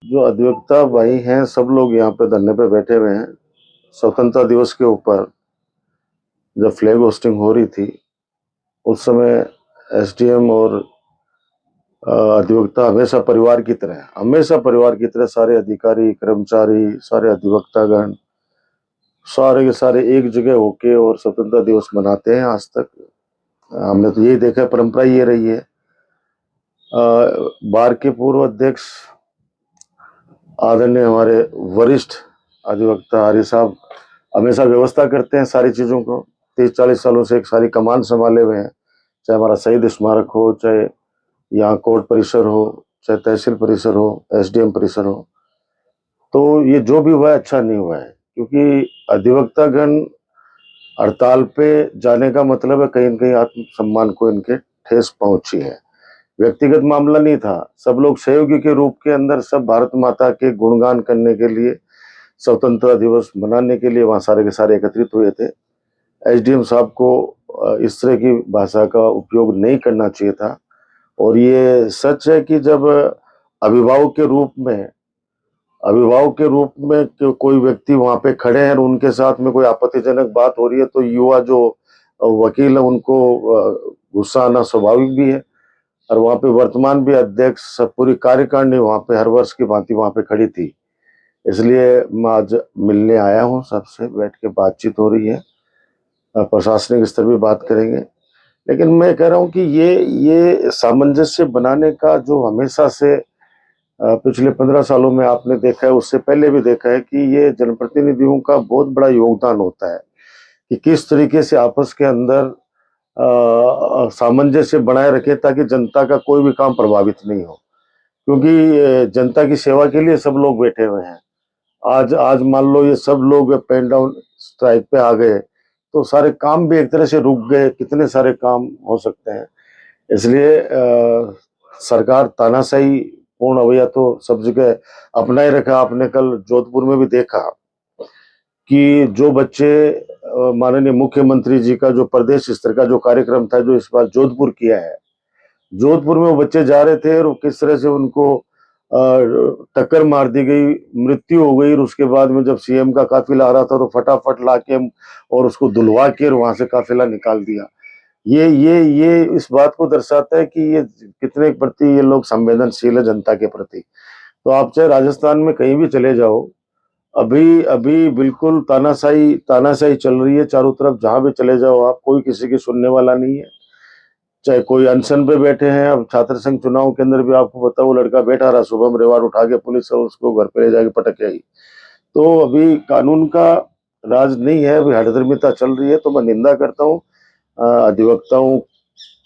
जो अधिवक्ता भाई हैं सब लोग यहाँ पे धरने पे बैठे हुए हैं। स्वतंत्रता दिवस के ऊपर जब फ्लैग होस्टिंग हो रही थी उस समय एसडीएम और अधिवक्ता हमेशा परिवार की तरह सारे अधिकारी कर्मचारी सारे अधिवक्तागण सारे के सारे एक जगह होके और स्वतंत्रता दिवस मनाते हैं। आज तक हमने तो यही देखा है, परंपरा ये रही है। बार के पूर्व अध्यक्ष आदरणीय हमारे वरिष्ठ अधिवक्ता आर्य साहब हमेशा व्यवस्था करते हैं सारी चीज़ों को। 30-40 सालों से एक सारी कमान संभाले हुए हैं, चाहे हमारा शहीद स्मारक हो, चाहे यहाँ कोर्ट परिसर हो, चाहे तहसील परिसर हो, एसडीएम परिसर हो। तो ये जो भी हुआ है अच्छा नहीं हुआ है, क्योंकि अधिवक्तागण हड़ताल पे जाने का मतलब है कहीं न कहीं आत्मसम्मान को इनके ठेस पहुंची है। व्यक्तिगत मामला नहीं था, सब लोग सहयोगी के रूप के अंदर सब भारत माता के गुणगान करने के लिए, स्वतंत्रता दिवस मनाने के लिए वहाँ सारे के सारे एकत्रित हुए थे। एसडीएम साहब को इस तरह की भाषा का उपयोग नहीं करना चाहिए था। और ये सच है कि जब अभिभावक के रूप में कोई व्यक्ति वहाँ पे खड़े हैं और उनके साथ में कोई आपत्तिजनक बात हो रही है तो युवा जो वकील है उनको गुस्सा आना स्वाभाविक भी है। और वहाँ पे वर्तमान भी अध्यक्ष पूरी कार्यकारिणी वहाँ पे हर वर्ष की भांति वहाँ पे खड़ी थी। इसलिए मैं आज मिलने आया हूँ, सबसे बैठ के बातचीत हो रही है, प्रशासनिक स्तर भी बात करेंगे। लेकिन मैं कह रहा हूँ कि ये सामंजस्य बनाने का जो हमेशा से पिछले 15 सालों में आपने देखा है, उससे पहले भी देखा है कि ये जनप्रतिनिधियों का बहुत बड़ा योगदान होता है कि किस तरीके से आपस के अंदर सामंजस्य बनाए रखे ताकि जनता का कोई भी काम प्रभावित नहीं हो। क्योंकि जनता की सेवा के लिए सब लोग बैठे हुए हैं। आज आज मान लो ये सब लोग पेन डाउन स्ट्राइक पे आ गए तो सारे काम भी एक तरह से रुक गए, कितने सारे काम हो सकते हैं। इसलिए सरकार तानाशाही पूर्ण रवैया तो सब जगह अपनाए रखा। आपने कल जोधपुर में भी देखा कि जो बच्चे माननीय मुख्यमंत्री जी का जो प्रदेश स्तर का जो कार्यक्रम था जो इस बार जोधपुर किया है, जोधपुर में वो बच्चे जा रहे थे और किस तरह से उनको टक्कर मार दी गई, मृत्यु हो गई। और उसके बाद में जब सीएम का काफिला आ रहा था तो फटाफट लाके और उसको दुलवा के वहां से काफिला निकाल दिया। ये इस बात को दर्शाता है कि ये कितने के प्रति ये लोग संवेदनशील है जनता के प्रति। तो आप चाहे राजस्थान में कहीं भी चले जाओ, अभी अभी बिल्कुल तानाशाही चल रही है चारों तरफ। जहां भी चले जाओ आप, कोई किसी की सुनने वाला नहीं है। चाहे कोई अनशन पे बैठे हैं, अब छात्र संघ चुनाव के अंदर भी आपको पता, वो लड़का बैठा रहा, सुबह में रविवार उठा के पुलिस उसको घर पे ले जाके पटक आई। तो अभी कानून का राज नहीं है, अभी हठधर्मिता चल रही है। तो मैं निंदा करता हूँ। अधिवक्ताओं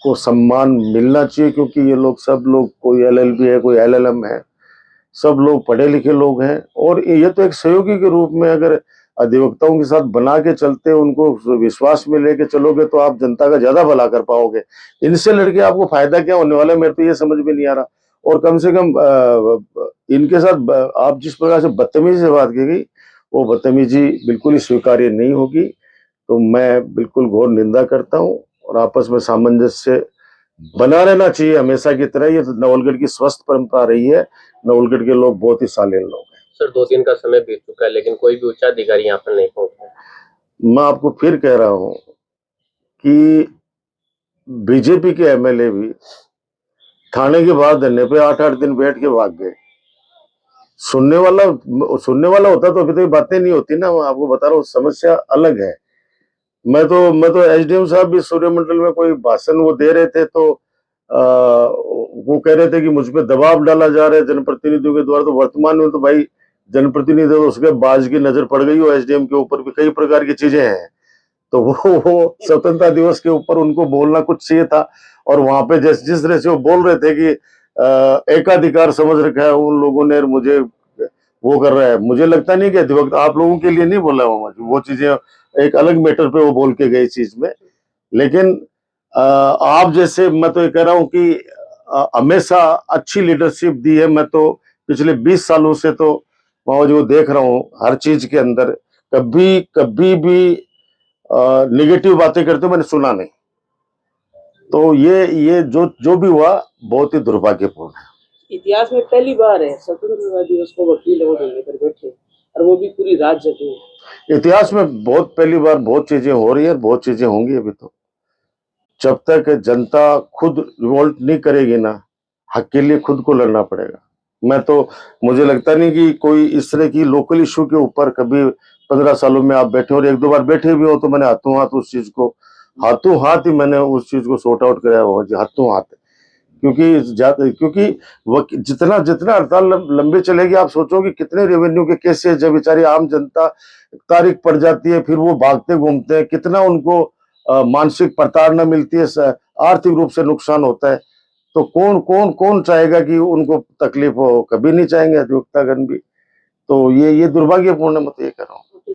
को सम्मान मिलना चाहिए, क्योंकि ये लोग सब लोग, कोई एलएलबी है, कोई एलएलएम है, सब लोग पढ़े लिखे लोग हैं। और ये तो एक सहयोगी के रूप में अगर अधिवक्ताओं के साथ बना के चलते, उनको विश्वास में लेके चलोगे तो आप जनता का ज्यादा भला कर पाओगे। इनसे लड़के आपको फायदा क्या होने वाला है, मेरे तो ये समझ में नहीं आ रहा। और कम से कम इनके साथ आप जिस प्रकार से बदतमीजी से बात की गई, वो बदतमीजी बिल्कुल ही स्वीकार्य नहीं होगी। तो मैं बिल्कुल घोर निंदा करता हूँ और आपस में सामंजस्य बना रहना चाहिए हमेशा की तरह। ये नवलगढ़ की स्वस्थ परंपरा रही है। नवलगढ़ के लोग बहुत ही सालेन लोग हैं। सर 2 दिन का समय बीत चुका है लेकिन कोई भी उच्च अधिकारी यहाँ पर नहीं पहुंचा। मैं आपको फिर कह रहा हूं कि बीजेपी के एमएलए भी थाने के बाहर धरने पे 8-8 दिन बैठ के भाग गए। सुनने वाला होता तो अभी तो ये बातें नहीं होती ना। मैं आपको बता रहा हूँ, समस्या अलग है। मैं तो एसडीएम साहब भी सूर्यमंडल में कोई भाषण वो दे रहे थे तो वो कह रहे थे कि मुझ पे दबाव डाला जा रहा है जनप्रतिनिधियों के द्वारा। तो वर्तमान में तो भाई जनप्रतिनिधि तो उसके बाज की नजर पड़ गई हो, एसडीएम के ऊपर भी कई प्रकार की चीजें हैं। तो वो स्वतंत्रता दिवस के ऊपर उनको बोलना कुछ चाहिए था। और वहां पे जिस तरह से वो बोल रहे थे कि एकाधिकार समझ रखा है उन लोगों ने, मुझे वो कर रहा है। मुझे लगता नहीं कि अधिवक्ता आप लोगों के लिए नहीं बोला वो चीजें एक अलग मैटर पे वो बोल के गए इस चीज में। लेकिन आप जैसे, मैं तो ये कह रहा हूं कि हमेशा अच्छी लीडरशिप दी है। मैं तो पिछले 20 सालों से तो जो देख रहा हूँ हर चीज के अंदर, कभी कभी भी निगेटिव बातें करते मैंने सुना नहीं। तो ये जो जो भी हुआ बहुत ही दुर्भाग्यपूर्ण है। इतिहास में पहली बार है स्वतंत्रता दिवस को वकील वो धरने पर बैठे और वो भी पूरी रात जगे। इतिहास में बहुत पहली बार बहुत चीजें हो रही है, बहुत चीजें होंगी अभी तो। जब तक जनता खुद रिवोल्ट नहीं करेगी ना, हक के लिए खुद को लड़ना पड़ेगा। मैं तो मुझे लगता नहीं कि कोई इस तरह की लोकल इशू के ऊपर कभी 15 सालों में आप बैठे और एक दो बार बैठे भी हो तो मैंने हाथों हाथ ही मैंने उस चीज को सॉर्ट आउट कराया हुआ जी, हाथों हाथ। क्योंकि जितना जितना हड़ताल लंबे चलेगी, आप सोचो कि कितने रेवेन्यू के केसेस जब बेचारी आम जनता तारीख पड़ जाती है, फिर वो भागते घूमते हैं, कितना उनको मानसिक प्रताड़ना मिलती है, आर्थिक रूप से नुकसान होता है। तो कौन कौन कौन चाहेगा कि उनको तकलीफ हो? कभी नहीं चाहेंगे अधिवक्तागण भी। तो ये दुर्भाग्यपूर्ण है, मैं तो ये कह रहा हूँ।